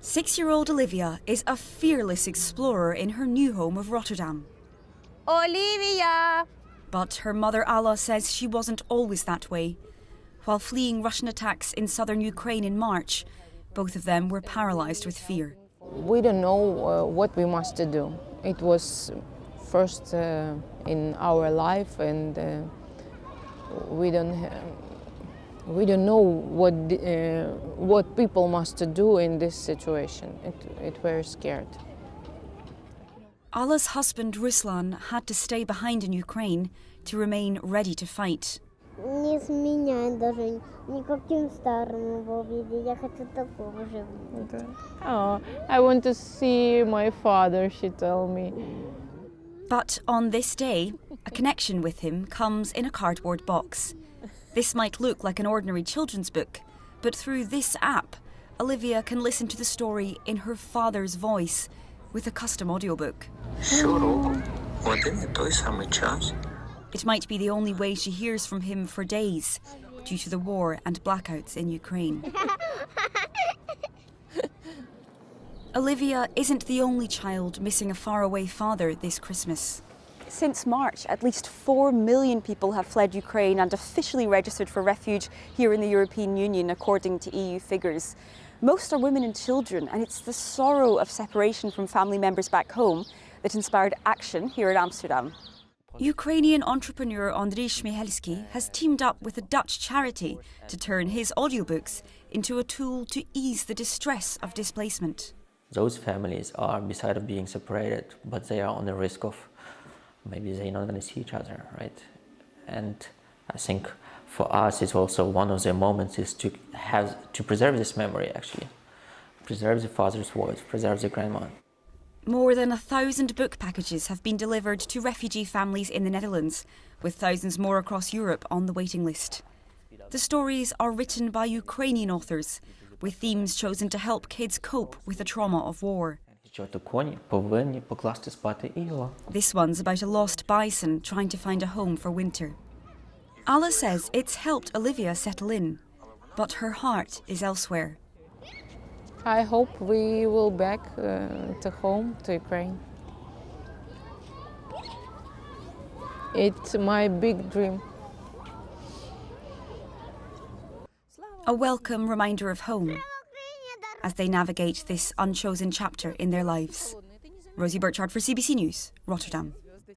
6-year-old Olivia is a fearless explorer in her new home of Rotterdam. Olivia! But her mother Alla says she wasn't always that way. While fleeing Russian attacks in southern Ukraine in March, both of them were paralysed with fear. We don't know what we must do. It was first in our life, and we don't know what people must do in this situation. It were scared. Alla's husband Ruslan had to stay behind in Ukraine to remain ready to fight. Не сменяй даже никаким старым его виде. Я хочу такого же. Oh, I want to see my father, she told me. But on this day, a connection with him comes in a cardboard box. This might look like an ordinary children's book, but through this app, Olivia can listen to the story in her father's voice with a custom audiobook. It might be the only way she hears from him for days, due to the war and blackouts in Ukraine. Olivia isn't the only child missing a faraway father this Christmas. Since March, at least 4 million people have fled Ukraine and officially registered for refuge here in the European Union, according to EU figures. Most are women and children, and it's the sorrow of separation from family members back home that inspired action here in Amsterdam. Ukrainian entrepreneur Andriy Shmihelski has teamed up with a Dutch charity to turn his audiobooks into a tool to ease the distress of displacement. Those families are, beside of being separated, but they are on the risk of maybe they're not going to see each other, right? And I think for us, it's also one of the moments is to preserve this memory, actually. Preserve the father's voice, preserve the grandma. More than 1,000 book packages have been delivered to refugee families in the Netherlands, with thousands more across Europe on the waiting list. The stories are written by Ukrainian authors, with themes chosen to help kids cope with the trauma of war. This one's about a lost bison trying to find a home for winter. Alla says it's helped Olivia settle in, but her heart is elsewhere. I hope we will back to home, to Ukraine. It's my big dream. A welcome reminder of home as they navigate this unchosen chapter in their lives. Rosie Burchard for CBC News, Rotterdam.